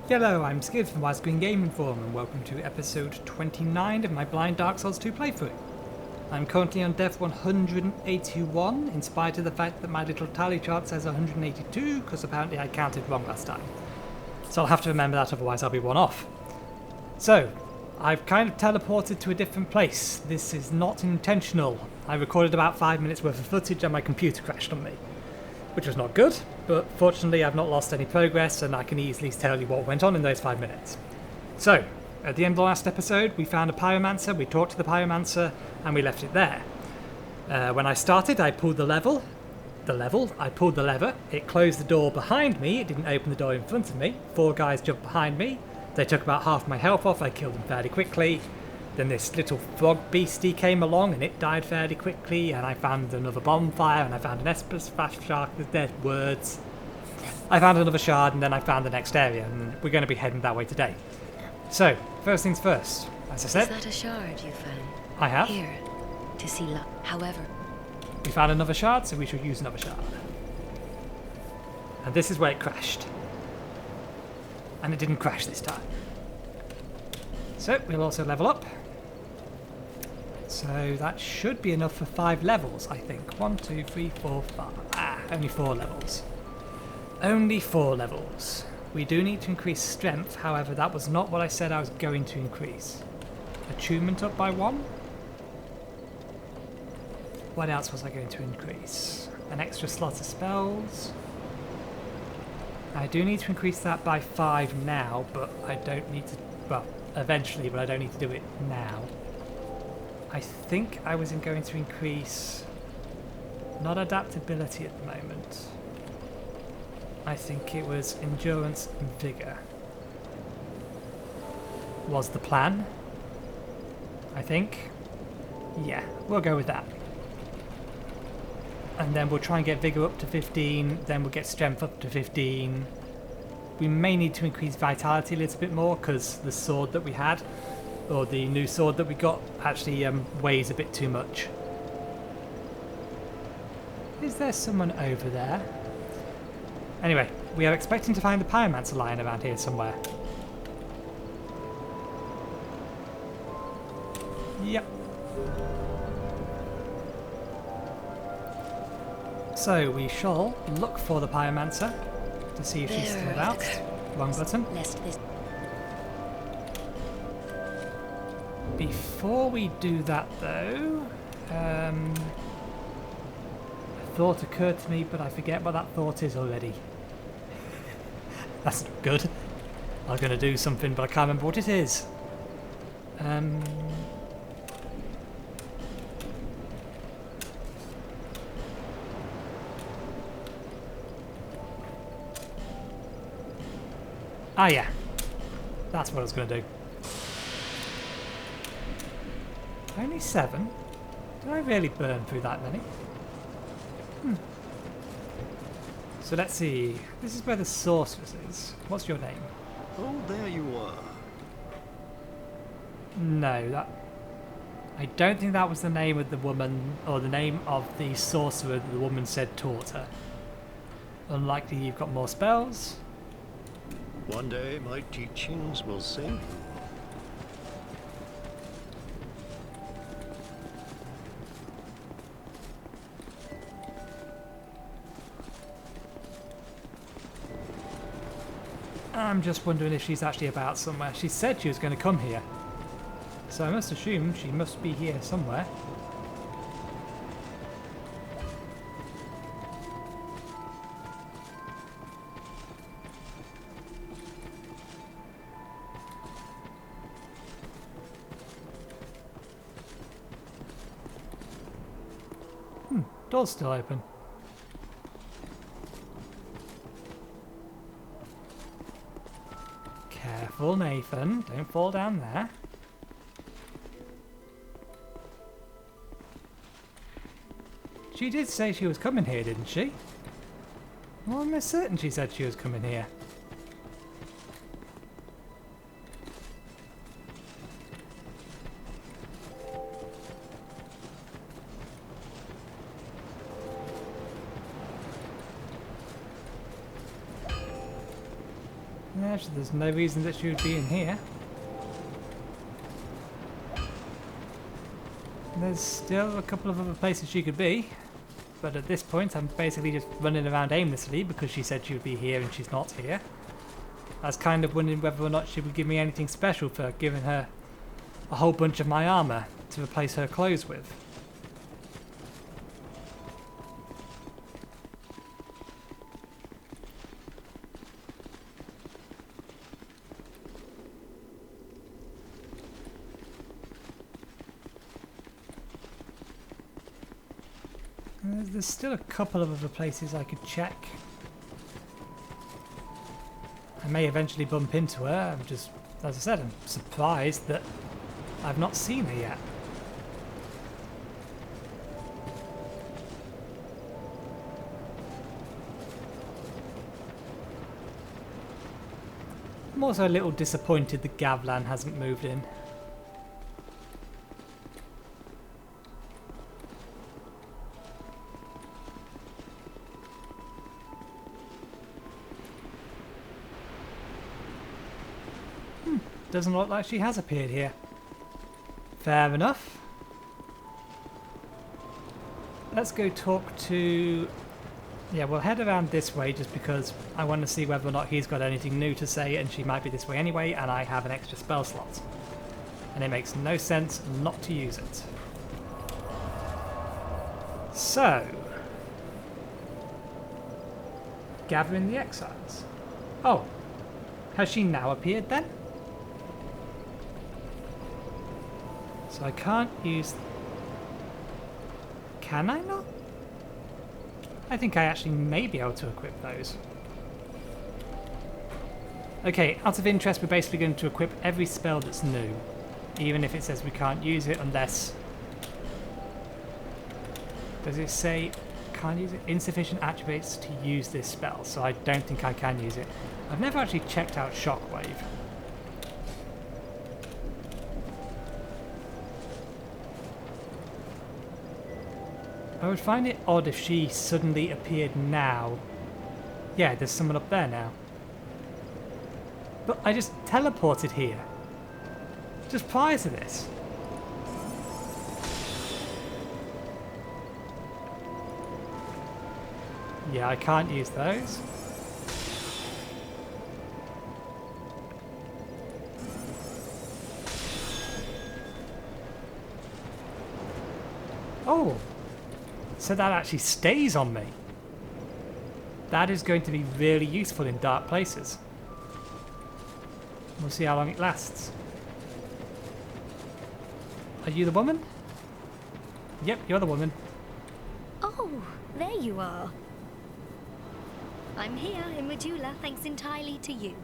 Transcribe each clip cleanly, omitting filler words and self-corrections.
Hello, I'm Skid from Widescreen Gaming Forum and welcome to episode 29 of my blind Dark Souls 2 playthrough. I'm currently on death 181 in spite of the fact that my little tally chart says 182 because apparently I counted wrong last time. So I'll have to remember that, otherwise I'll be one off. So, I've kind of teleported to a different place. This is not intentional. I recorded about 5 minutes worth of footage and my computer crashed on me, which was not good, but fortunately I've not lost any progress and I can easily tell you what went on in those 5 minutes. So, at the end of the last episode, we found a pyromancer, we talked to the pyromancer, and we left it there. When I started, I pulled I pulled the lever, it closed the door behind me, it didn't open the door in front of me. 4 guys jumped behind me, they took about half my health off, I killed them fairly quickly. Then this little frog beastie came along and it died fairly quickly, and I found another bonfire, and I found an Esper shark with dead words. I found another shard, and then I found the next area, and we're going to be heading that way today. So, first things first, as I said... Is that a shard you found? I have. Here, to see luck. However... We found another shard, so we should use another shard. And this is where it crashed. And it didn't crash this time. So, we'll also level up. So that should be enough for 5 levels, I think. 1, 2, 3, 4, 5. Only 4 levels. Only 4 levels. We do need to increase strength, however, that was not what I said I was going to increase. Attunement up by 1? What else was I going to increase? An extra slot of spells. I do need to increase that by 5 now, but I don't need to... Well, eventually, but I don't need to do it now. I think I was going to increase... Not adaptability at the moment. I think it was endurance and vigour. Was the plan. I think. Yeah, we'll go with that. And then we'll try and get vigour up to 15, then we'll get strength up to 15. We may need to increase vitality a little bit more because the sword that we had, or the new sword that we got, actually weighs a bit too much. Is there someone over there? Anyway, we are expecting to find the pyromancer lying around here somewhere. Yep. So we shall look for the pyromancer to see if she's still about. Wrong button. Before we do that though, a thought occurred to me, but I forget what that thought is already. That's not good. I was going to do something, but I can't remember what it is. Ah yeah, that's what I was going to do. Only 7? Did I really burn through that many? So let's see. This is where the sorceress is. What's your name? Oh, there you are. No, that... I don't think that was the name of the woman, or the name of the sorcerer that the woman said taught her. Unlikely you've got more spells. One day my teachings will save you. I'm just wondering if she's actually about somewhere. She said she was going to come here. So I must assume she must be here somewhere. Door's still open. Careful, Nathan. Don't fall down there. She did say she was coming here, didn't she? Well, I'm almost certain she said she was coming here. Actually, there's no reason that she would be in here. There's still a couple of other places she could be, but at this point I'm basically just running around aimlessly because she said she would be here and she's not here. I was kind of wondering whether or not she would give me anything special for giving her a whole bunch of my armour to replace her clothes with. There's still a couple of other places I could check. I may eventually bump into her. I'm just, as I said, I'm surprised that I've not seen her yet. I'm also a little disappointed that Gavlan hasn't moved in. Doesn't look like she has appeared here. Fair enough. Let's go talk to... Yeah, we'll head around this way just because I want to see whether or not he's got anything new to say, and she might be this way anyway, and I have an extra spell slot. And it makes no sense not to use it. So... Gathering the Exiles. Oh. Has she now appeared then? So I can't use... Can I not? I think I actually may be able to equip those. Okay, out of interest, we're basically going to equip every spell that's new. Even if it says we can't use it unless... Does it say can't use it? Insufficient attributes to use this spell, so I don't think I can use it. I've never actually checked out Shockwave. I would find it odd if she suddenly appeared now. Yeah, there's someone up there now. But I just teleported here. Just prior to this. Yeah, I can't use those. Oh! So that actually stays on me. That is going to be really useful in dark places. We'll see how long it lasts. Are you the woman? Yep, you're the woman. Oh, there you are. I'm here in Medulla thanks entirely to you.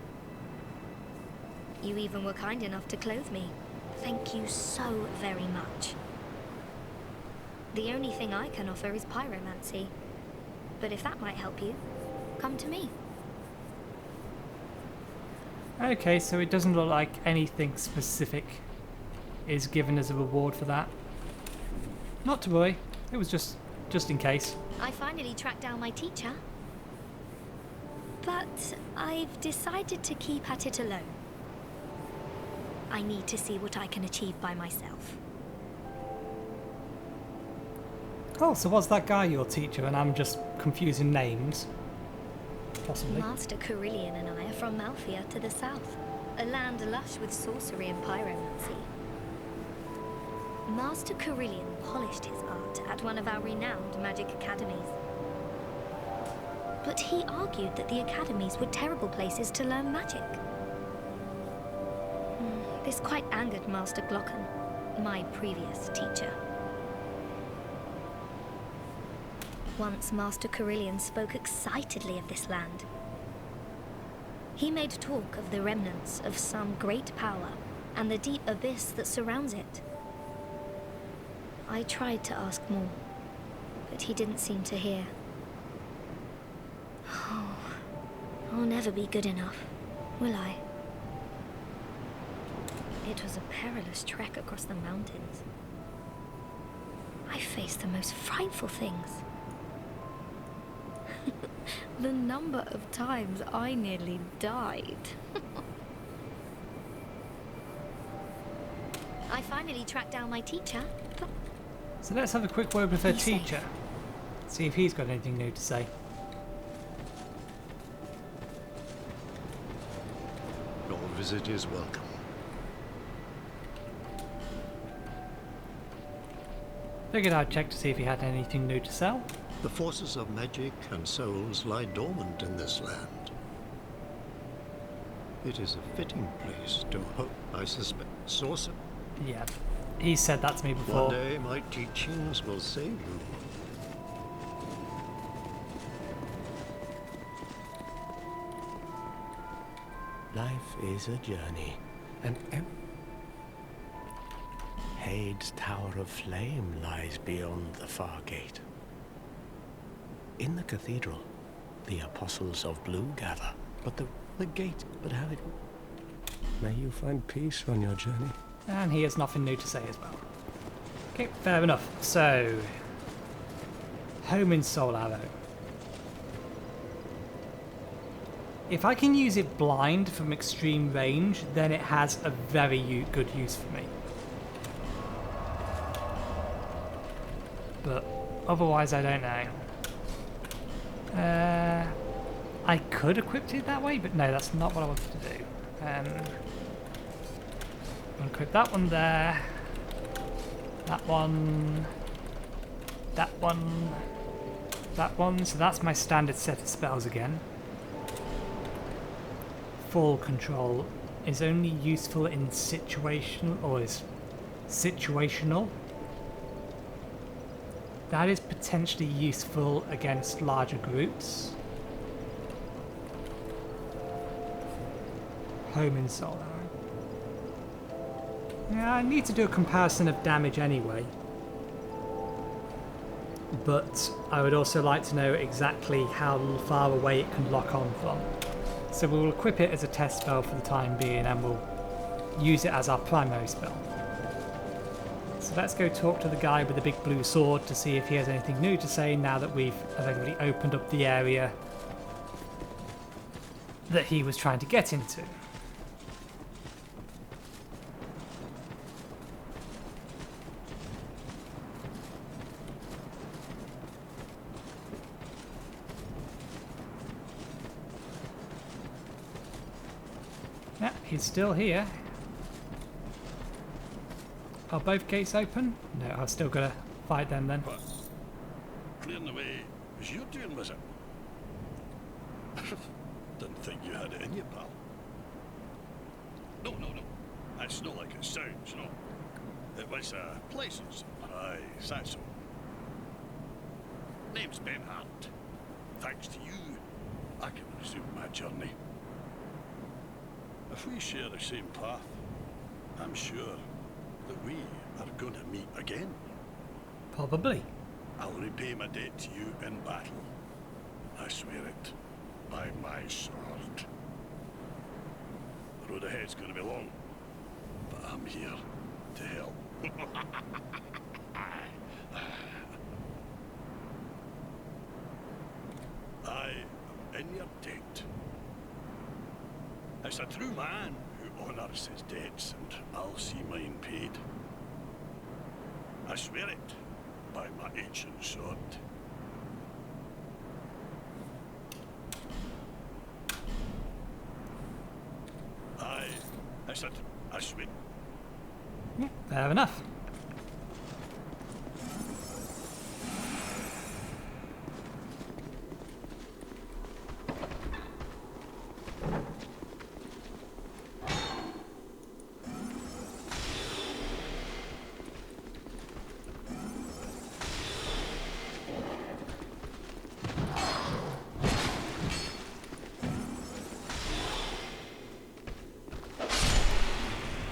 You even were kind enough to clothe me. Thank you so very much. The only thing I can offer is pyromancy. But if that might help you, come to me. Okay, so it doesn't look like anything specific is given as a reward for that. Not to worry, it was just in case. I finally tracked down my teacher. But I've decided to keep at it alone. I need to see what I can achieve by myself. Oh, so was that guy your teacher and I'm just confusing names? Possibly. Master Carillion and I are from Malphia to the south, a land lush with sorcery and pyromancy. Master Carillion polished his art at one of our renowned magic academies. But he argued that the academies were terrible places to learn magic. This quite angered Master Glocken, my previous teacher. Once Master Carillion spoke excitedly of this land. He made talk of the remnants of some great power and the deep abyss that surrounds it. I tried to ask more, but he didn't seem to hear. Oh, I'll never be good enough, will I? It was a perilous trek across the mountains. I faced the most frightful things. The number of times I nearly died. I finally tracked down my teacher. So let's have a quick word with her Be safe. teacher. See if he's got anything new to say. Your visit is welcome. Figured I'd check to see if he had anything new to sell. The forces of magic and souls lie dormant in this land. It is a fitting place to hope, I suspect. Sorcerer, Yeah, he said that to me one before. day my teachings will save you. Life is a journey, and Hade's Tower of Flame lies beyond the far gate. In the cathedral, the Apostles of Blue gather, but the gate, but how it... May you find peace on your journey. And he has nothing new to say as well. Okay, fair enough. So, Homing Soul Arrow. If I can use it blind from extreme range, then it has a very good use for me. But otherwise, I don't know. I could equip it that way, but no, that's not what I wanted to do. I'll equip that one there. That one. That one. That one. So that's my standard set of spells again. Full control is only useful in situational, or is situational. That is potentially useful against larger groups. Homing Soul Arrow. Yeah, I need to do a comparison of damage anyway. But I would also like to know exactly how far away it can lock on from. So we'll equip it as a test spell for the time being, and we'll use it as our primary spell. So let's go talk to the guy with the big blue sword to see if he has anything new to say now that we've effectively opened up the area that he was trying to get into. Yeah, he's still here. Are both gates open? No, I've still got to fight them then. What? Clearing the way was you doing, was it? Didn't think you had it in you, pal. No. That's not like it sounds, no. It was a pleasant surprise, that's all. Name's Ben Hart. Thanks to you, I can resume my journey. If we share the same path, I'm sure that we are going to meet again. Probably. I'll repay my debt to you in battle. I swear it, by my sword. The road ahead's going to be long, but I'm here to help. I am in your debt. It's a true man who honours his debts, and I'll see mine paid. I swear it by my ancient sword. I swear. Yeah, fair enough.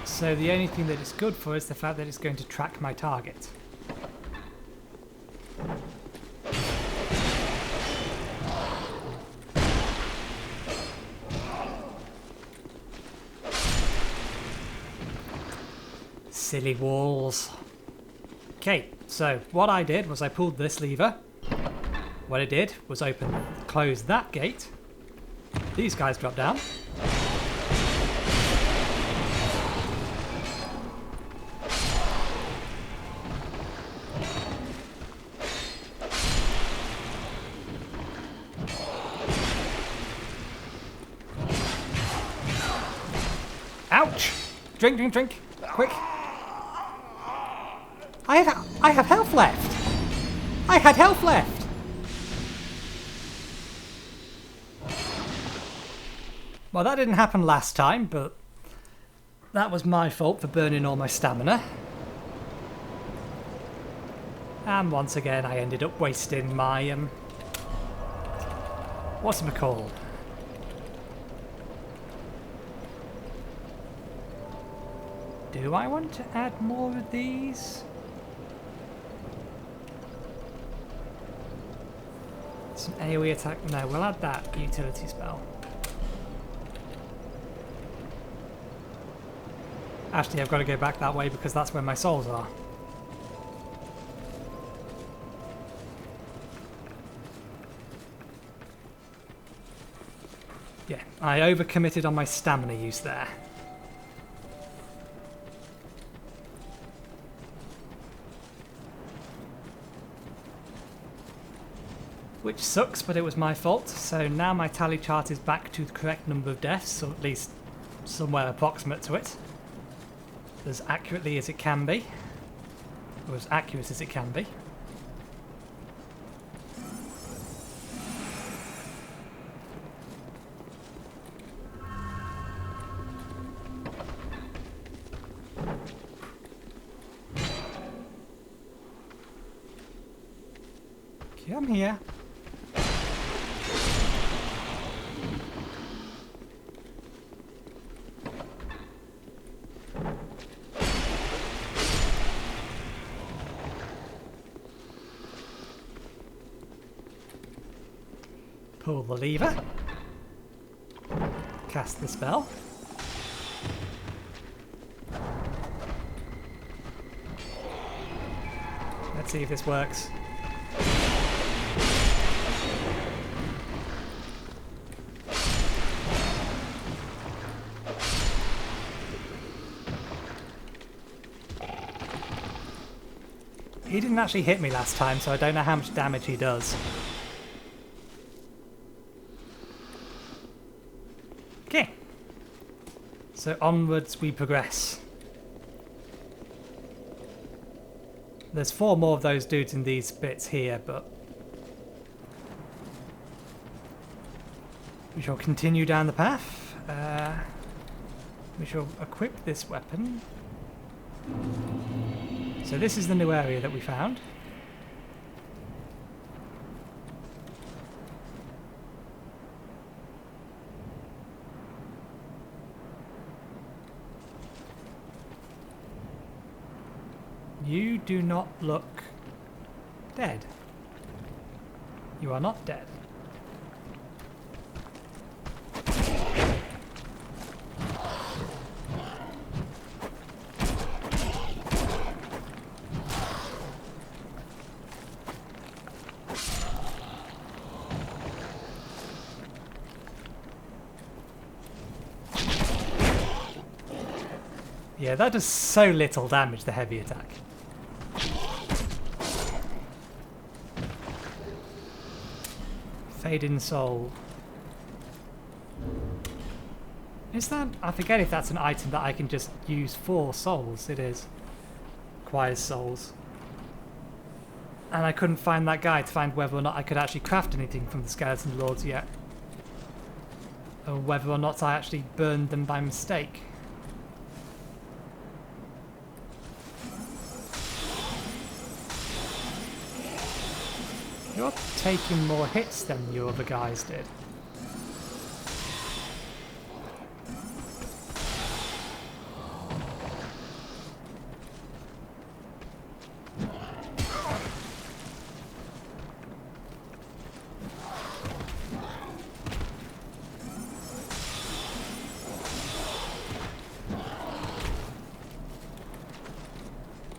So the only thing that it's good for is the fact that it's going to track my target. Silly walls. Okay, so what I did was I pulled this lever, What it did was close that gate. These guys drop down. Ouch! Drink, drink, drink! Quick! I have health left! I had health left! Well, that didn't happen last time, but that was my fault for burning all my stamina. And once again, I ended up wasting my, what's-it-called? Do I want to add more of these? Some AoE attack. No, we'll add that utility spell. Actually, I've got to go back that way because that's where my souls are. Yeah, I overcommitted on my stamina use there. Which sucks, but it was my fault. So now my tally chart is back to the correct number of deaths, or at least somewhere approximate to it. As accurately as it can be. Or as accurate as it can be. Come here. Pull the lever. Cast the spell. Let's see if this works. He didn't actually hit me last time, so I don't know how much damage he does. Okay. So onwards we progress. There's 4 more of those dudes in these bits here, but we shall continue down the path. We shall equip this weapon. So this is the new area that we found. You do not look dead. You are not dead. Yeah, that does so little damage, the heavy attack. Fading Soul. Is that... I forget if that's an item that I can just use for souls. It is. Requires souls. And I couldn't find that guide to find whether or not I could actually craft anything from the Skeleton Lords yet. Or whether or not I actually burned them by mistake. You're taking more hits than your other guys did.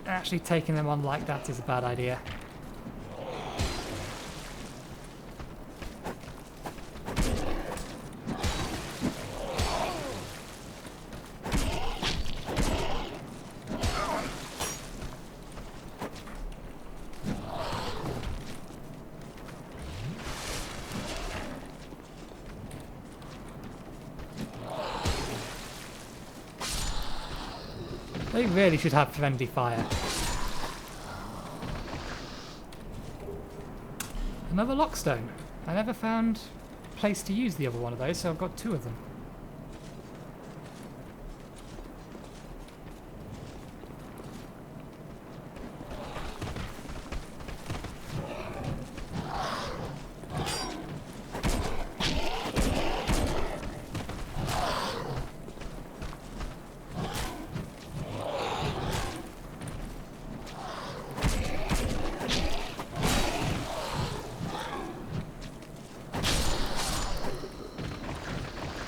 Actually taking them on like that is a bad idea. They really should have friendly fire. Another lockstone. I never found a place to use the other one of those, so I've got 2 of them.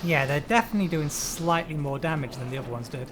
Yeah, they're definitely doing slightly more damage than the other ones did.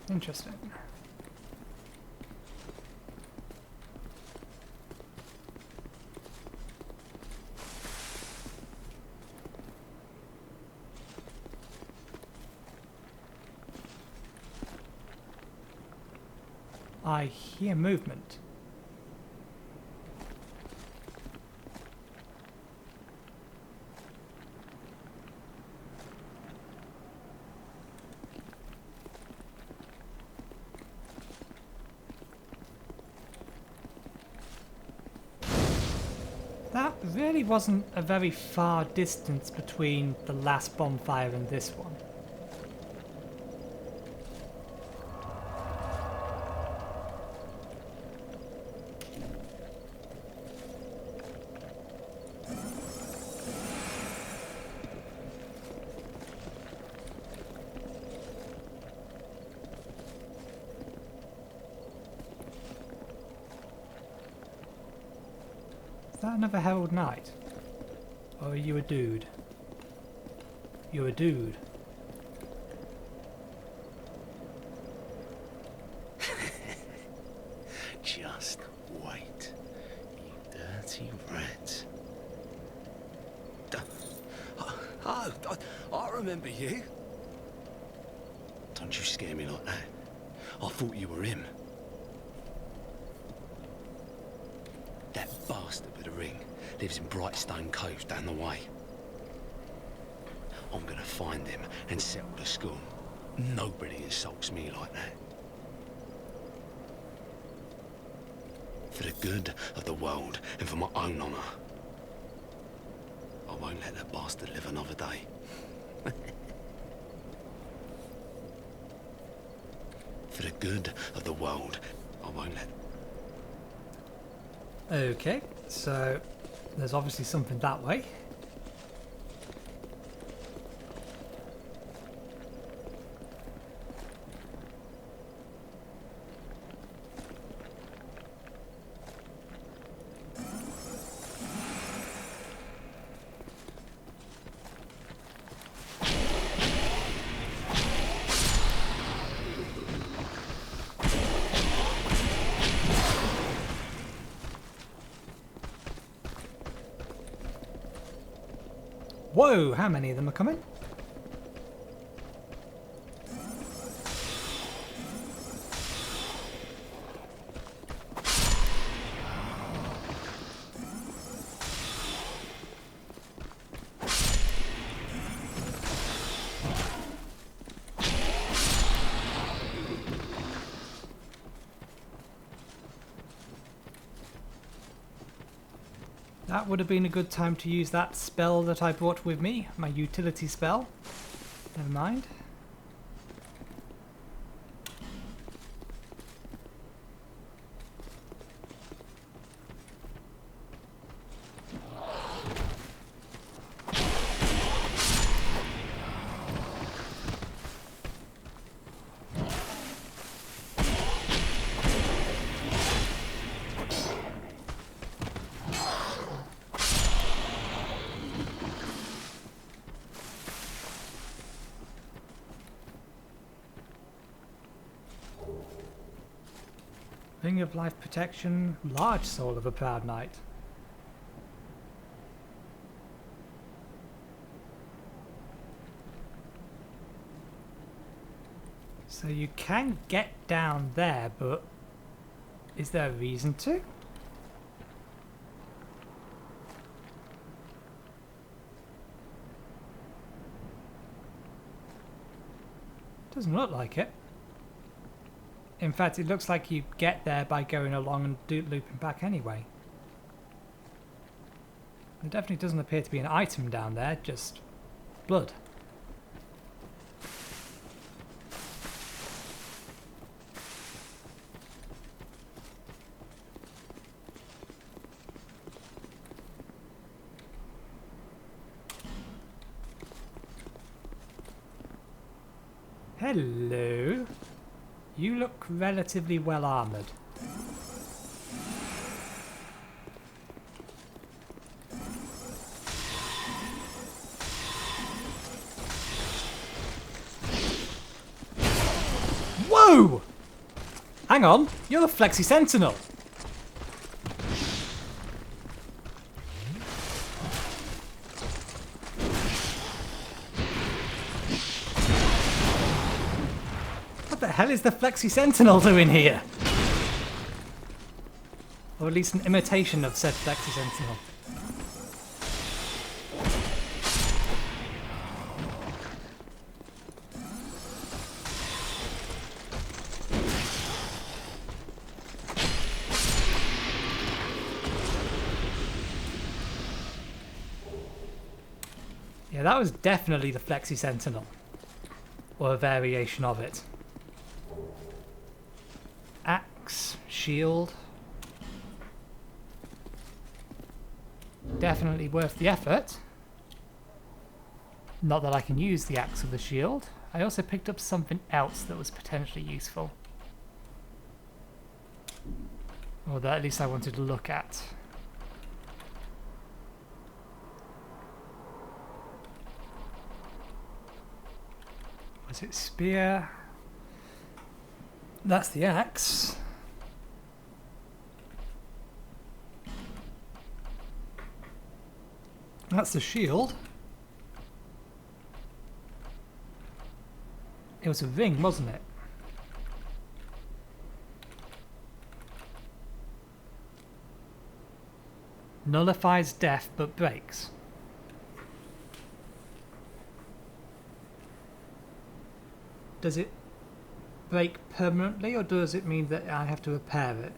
Interesting. I hear movement. That really wasn't a very far distance between the last bonfire and this one. Is that another Herald Knight? Or are you a dude? You're a dude. Just wait, you dirty rat. Oh, I remember you. Don't you scare me like that. I thought you were him. That bastard with the ring lives in Brightstone Cove down the way. I'm gonna find him and settle the score. Nobody insults me like that. For the good of the world and for my own honour, I won't let that bastard live another day. For the good of the world, I won't let... Okay, so there's obviously something that way. Whoa, how many of them are coming? That would have been a good time to use that spell that I brought with me, my utility spell. Never mind. Ring of Life Protection, large soul of a proud knight. So you can get down there, but is there a reason to? Doesn't look like it. In fact, it looks like you get there by going along and looping back anyway. There definitely doesn't appear to be an item down there, just blood. Hello. You look relatively well armoured. Whoa! Hang on, you're the Flexi Sentinel. What the hell is the Flexi Sentinel doing here? Or at least an imitation of said Flexi Sentinel. Yeah, that was definitely the Flexi Sentinel. Or a variation of it. Axe, shield. Definitely worth the effort. Not that I can use the axe or the shield. I also picked up something else that was potentially useful. Or that at least I wanted to look at. Was it spear? That's the axe. That's the shield. It was a ring, wasn't it? Nullifies death but breaks. Does it break permanently, or does it mean that I have to repair it?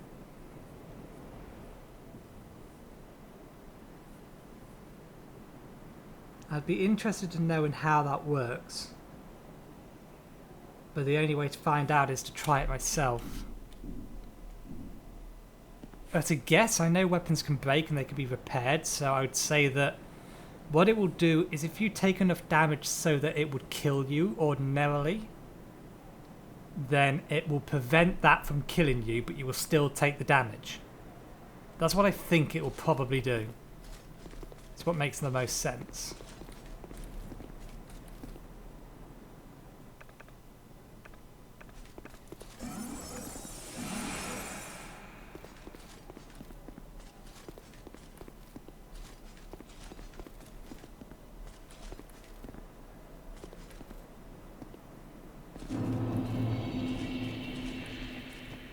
I'd be interested to know in how that works. But the only way to find out is to try it myself. At a guess, I know weapons can break and they can be repaired, so I would say that what it will do is if you take enough damage so that it would kill you ordinarily, then it will prevent that from killing you, but you will still take the damage. That's what I think it will probably do. It's what makes the most sense.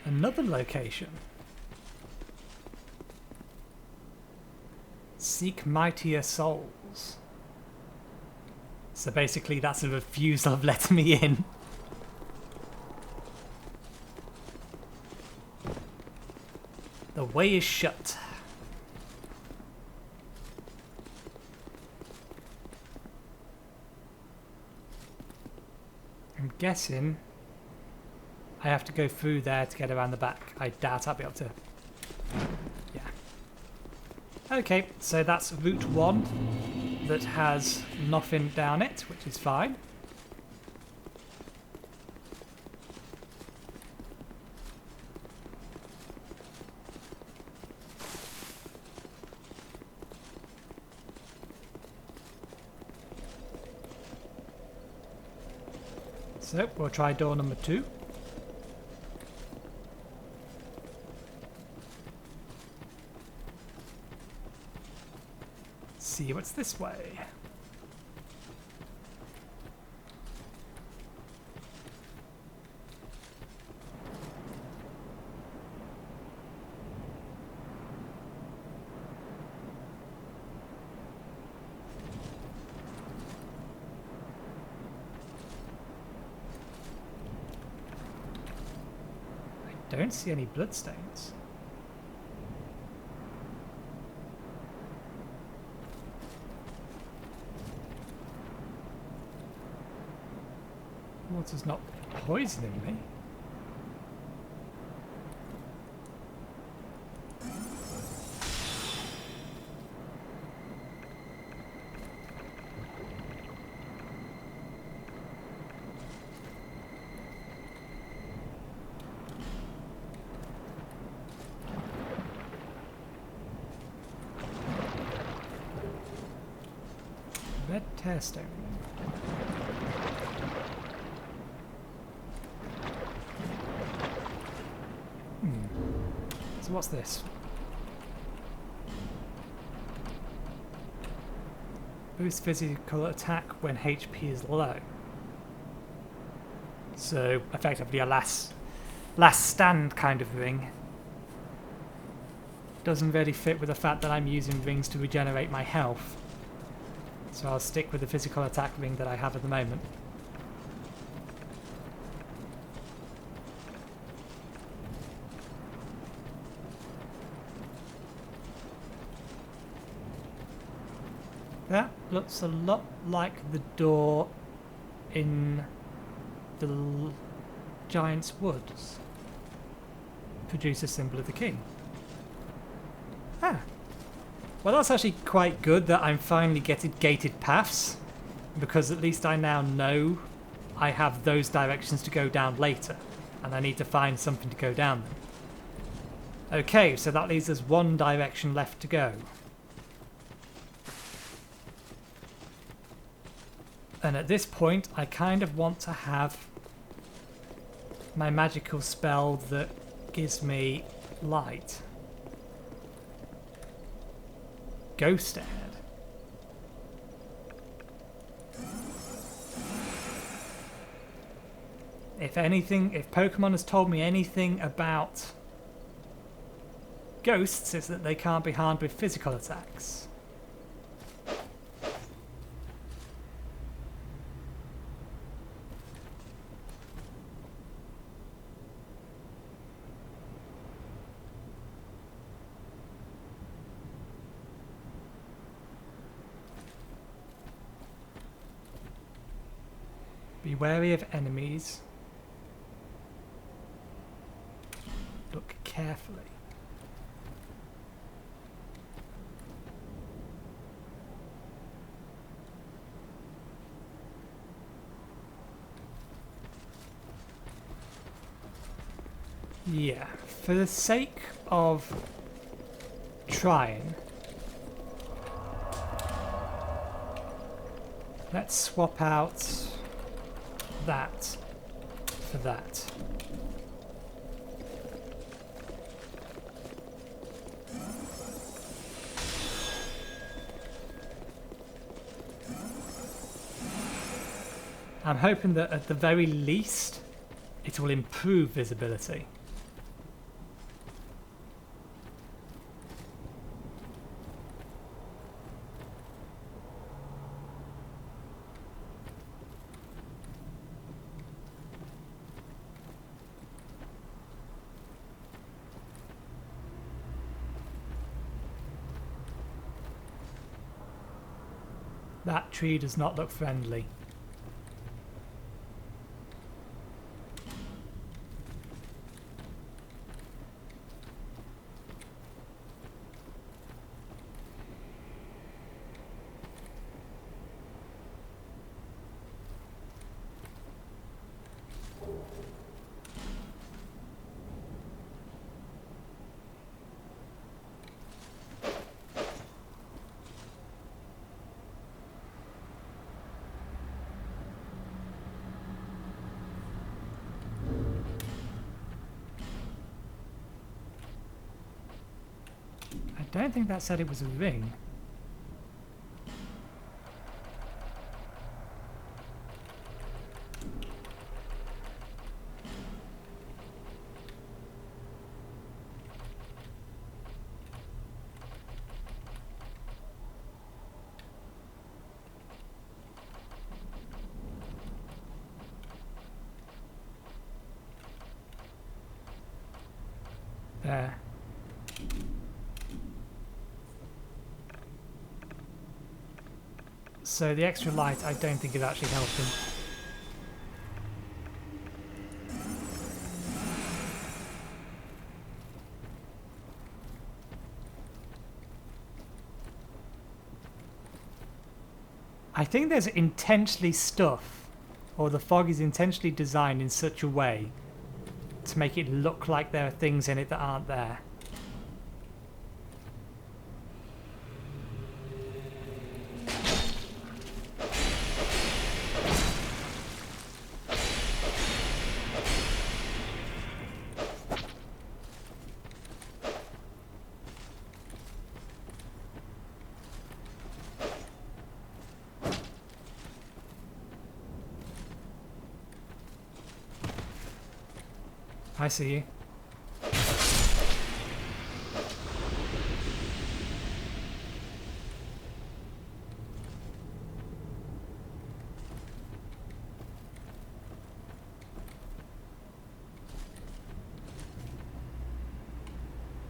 Another location. Seek mightier souls. So basically that's a refusal of letting me in. The way is shut. I'm guessing I have to go through there to get around the back. I doubt I'll be able to. Yeah. Okay, so that's Route 1 that has nothing down it, which is fine. So, we'll try door number 2. see what's this way. I don't see any bloodstains. Water's not poisoning me. Red tearstone. So what's this? Boost physical attack when HP is low. So effectively a last stand kind of ring. Doesn't really fit with the fact that I'm using rings to regenerate my health. So I'll stick with the physical attack ring that I have at the moment. That looks a lot like the door in the Giant's Woods. Producer symbol of the king. Ah. Well, that's actually quite good that I'm finally getting gated paths, because at least I now know I have those directions to go down later, and I need to find something to go down them. Okay, so that leaves us one direction left to go. And at this point, I kind of want to have my magical spell that gives me light. Ghost Air. If anything, if Pokemon has told me anything about ghosts, it's that they can't be harmed with physical attacks. Be wary of enemies. Look carefully. Yeah, for the sake of trying, let's swap out that for that. I'm hoping that at the very least it will improve visibility. That tree does not look friendly. I don't think that said it was a ring. there. So the extra light I don't think is actually helping. I think there's intentionally stuff, or the fog is intentionally designed in such a way to make it look like there are things in it that aren't there. I see you.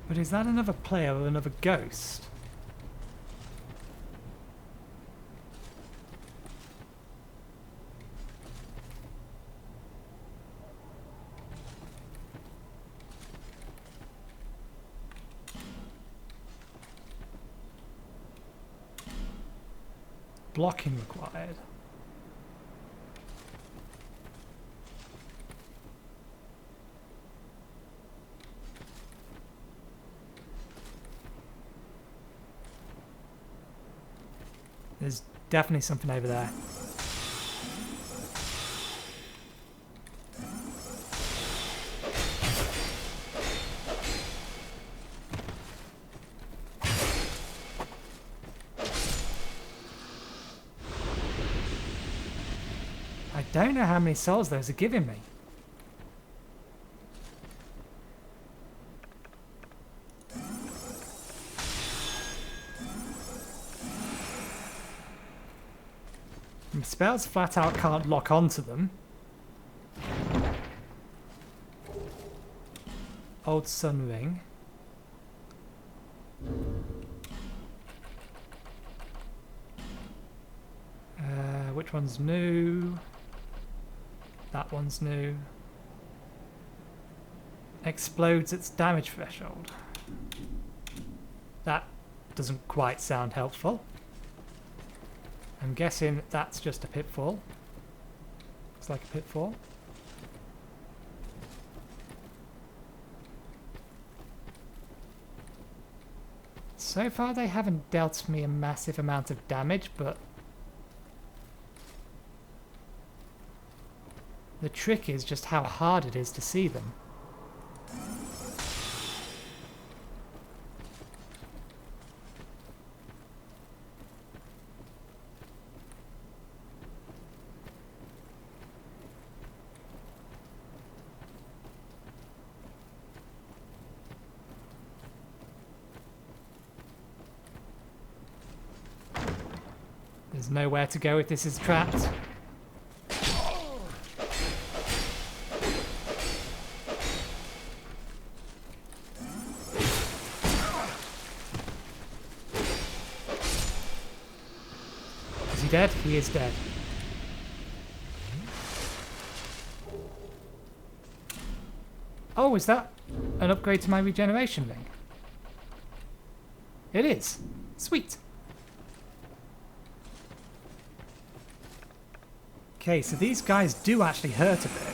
But is that another player or another ghost? Blocking required. There's definitely something over there. I don't know how many souls those are giving me. My spells flat out can't lock onto them. Old Sun Ring. Which one's new? That one's new. Explodes its damage threshold. That doesn't quite sound helpful. I'm guessing that's just a pitfall. Looks like a pitfall. So far they haven't dealt me a massive amount of damage, but the trick is just how hard it is to see them. There's nowhere to go if this is trapped. Is he dead? He is dead. Oh, is that an upgrade to my regeneration ring? It is. Sweet. Okay, so these guys do actually hurt a bit.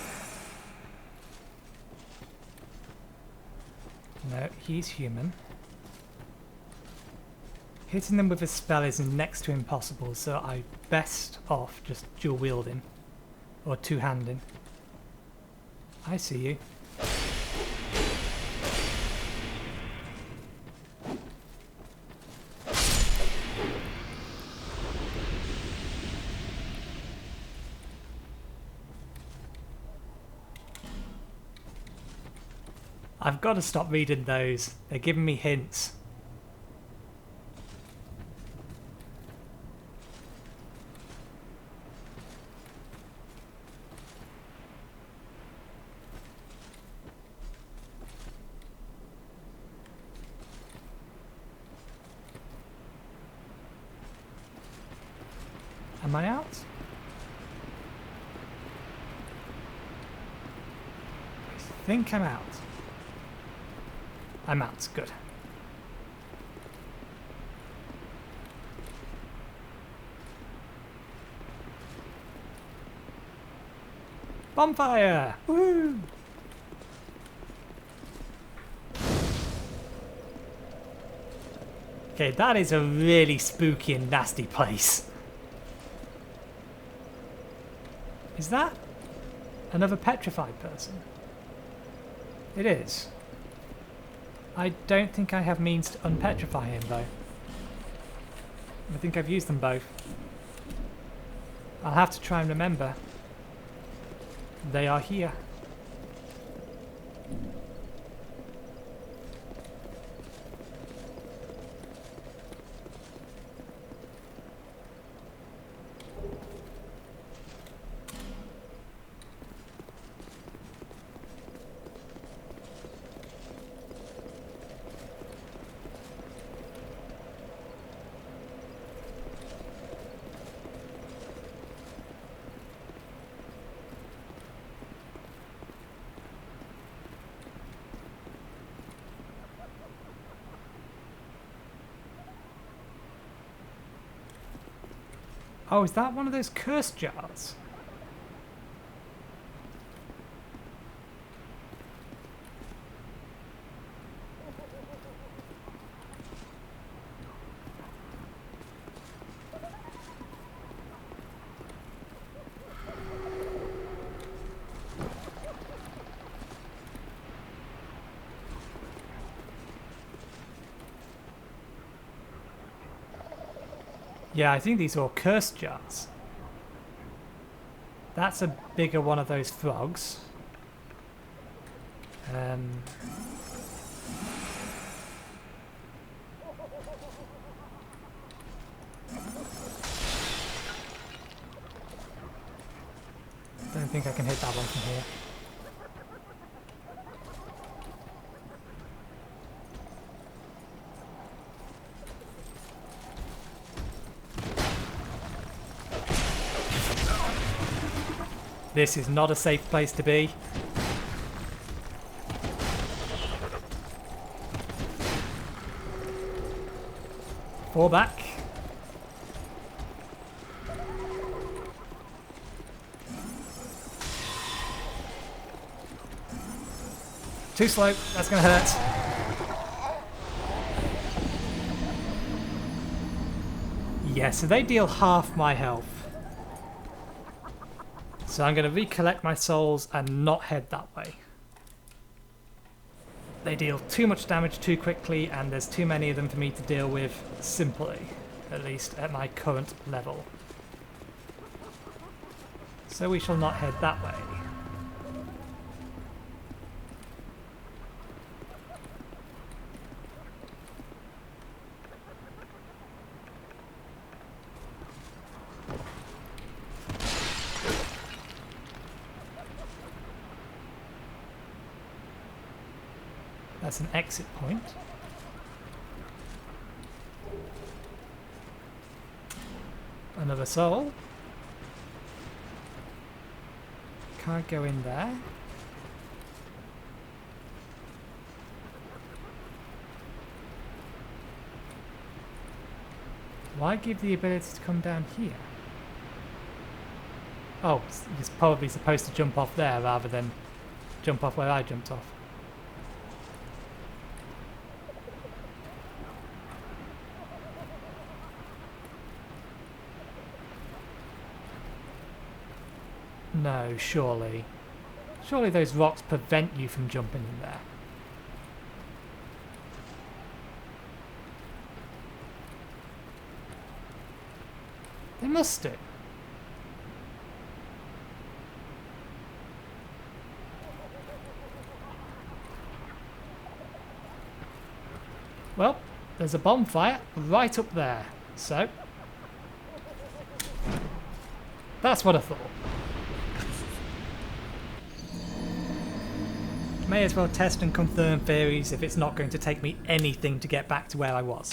No, he's human. Hitting them with a spell is next to impossible, so I'm best off just dual wielding. Or two-handing. I see you. I've got to stop reading those. They're giving me hints. Am I out? I think I'm out. I'm out. Good. Bonfire! Woo! Okay, that is a really spooky and nasty place. Is that another petrified person? It is. I don't think I have means to unpetrify him, though. I think I've used them both. I'll have to try and remember. They are here. Oh, is that one of those curse jars? Yeah, I think these are all curse jars. That's a bigger one of those frogs. Don't think I can hit that one from here. This is not a safe place to be. Fall back. Too slow, that's gonna hurt. Yeah, so they deal half my health. So I'm going to recollect my souls and not head that way. They deal too much damage too quickly, and there's too many of them for me to deal with simply, at least at my current level. So we shall not head that way. That's an exit point. Another soul. Can't go in there. Why give the ability to come down here? Oh, he's probably supposed to jump off there rather than jump off where I jumped off. No, surely. Surely those rocks prevent you from jumping in there. They must do. Well, there's a bonfire right up there, so that's what I thought. May as well test and confirm theories if it's not going to take me anything to get back to where I was.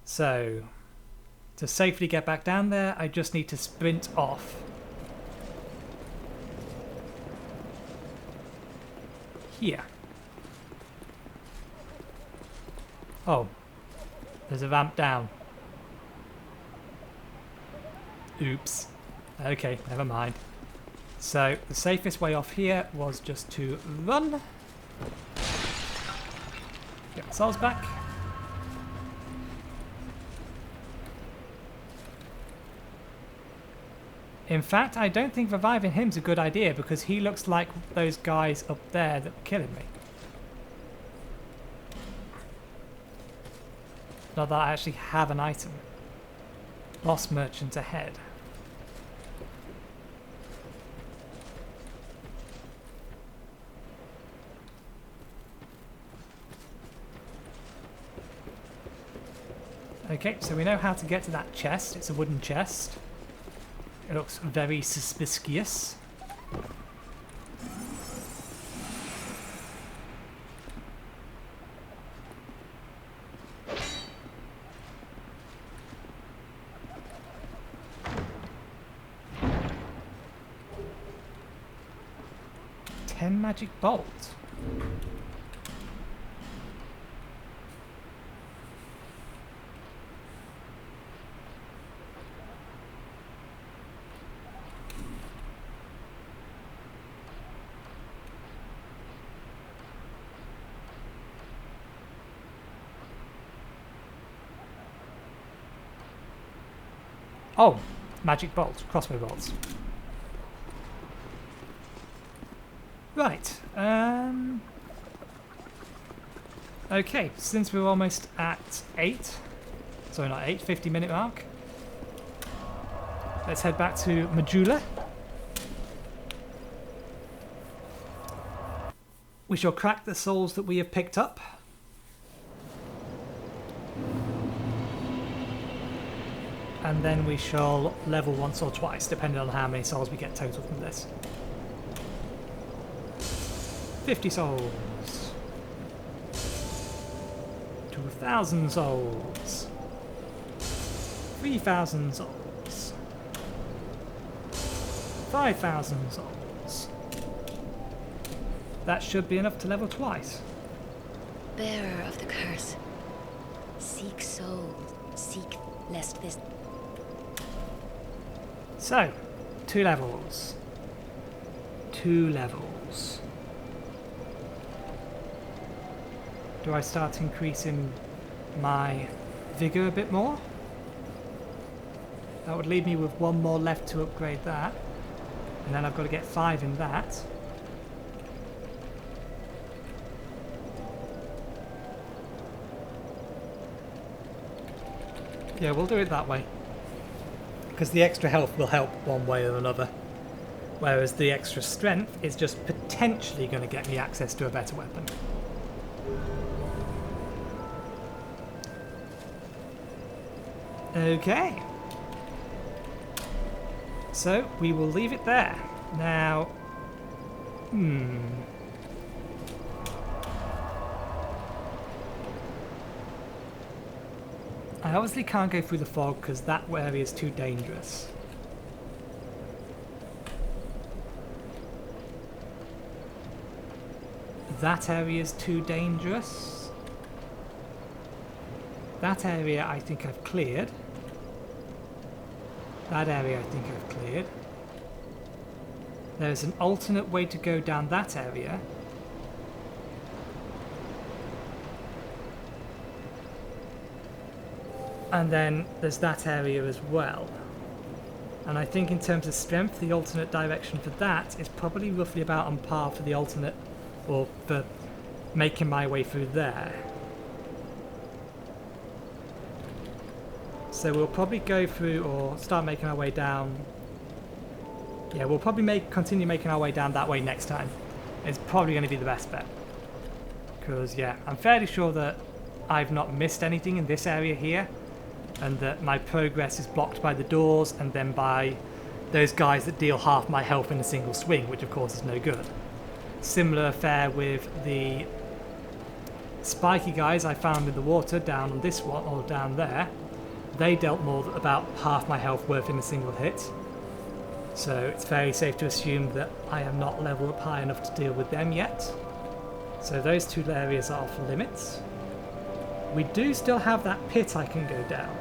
So, To safely get back down there, I just need to sprint off. Here. Oh. There's a ramp down. Oops. Okay, never mind. So, the safest way off here was just to run. Get the souls back. In fact, I don't think reviving him's a good idea because he looks like those guys up there that were killing me. Not that I actually have an item. Lost merchant ahead. Okay, so we know how to get to that chest. It's a wooden chest. It looks very suspicious. Magic bolt. Oh, magic bolt, crossbow bolts. Right. Okay, since we're almost at 8, sorry not 8, 50-minute mark, let's head back to Majula. We shall crack the souls that we have picked up. And then we shall level once or twice, depending on how many souls we get total from this. 50 souls. 2,000 souls. 3,000 souls. 5,000 souls. That should be enough to level twice. Bearer of the curse. Seek souls. Seek lest this... So, 2 levels. 2 levels. Do I start increasing my vigor a bit more? That would leave me with 1 more left to upgrade that. And then I've got to get 5 in that. Yeah, we'll do it that way. Because the extra health will help one way or another. Whereas the extra strength is just potentially going to get me access to a better weapon. Okay. So, we will leave it there. Now... I obviously can't go through the fog because that area is too dangerous. That area is too dangerous. That area I think I've cleared. That area I think I've cleared. There's an alternate way to go down that area. And then there's that area as well. And I think in terms of strength, the alternate direction for that is probably roughly about on par for the alternate, or for making my way through there. So we'll probably go through, or start making our way down. Yeah, we'll probably continue making our way down that way next time. It's probably going to be the best bet. Because, yeah, I'm fairly sure that I've not missed anything in this area here. And that my progress is blocked by the doors and then by those guys that deal half my health in a single swing, which of course is no good. Similar affair with the spiky guys I found in the water down on this one, or down there. they dealt more than about half my health worth in a single hit. So it's fairly safe to assume that I am not level up high enough to deal with them yet. So those two areas are off limits. We do still have that pit I can go down.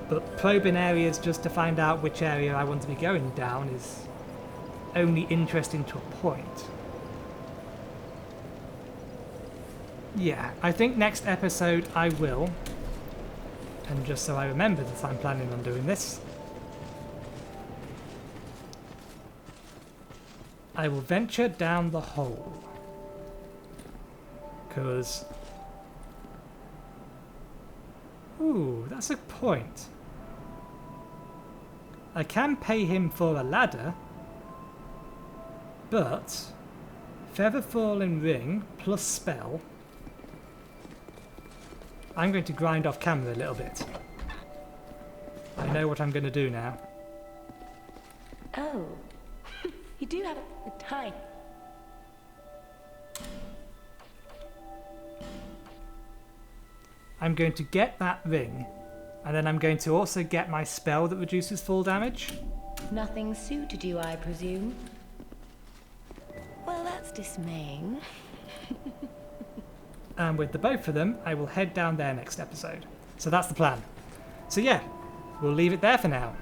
But probing areas just to find out which area I want to be going down is only interesting to a point. Yeah, I think next episode I will, and just so I remember that I'm planning on doing this, I will venture down the hole. Because... ooh, that's a point. I can pay him for a ladder, but Feather Falling Ring plus spell. I'm going to grind off camera a little bit. I know what I'm going to do now. Oh, you do have a time. I'm going to get that ring, and then I'm going to also get my spell that reduces full damage. Nothing suited you, I presume? Well, that's dismaying. And with the both of them, I will head down there next episode. So that's the plan. So yeah, we'll leave it there for now.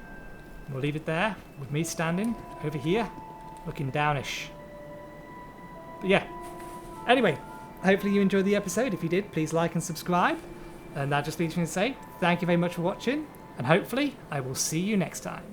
We'll leave it there with me standing over here, looking downish. But yeah, anyway, hopefully you enjoyed the episode. If you did, please like and subscribe. And that just leaves me to say thank you very much for watching, and hopefully I will see you next time.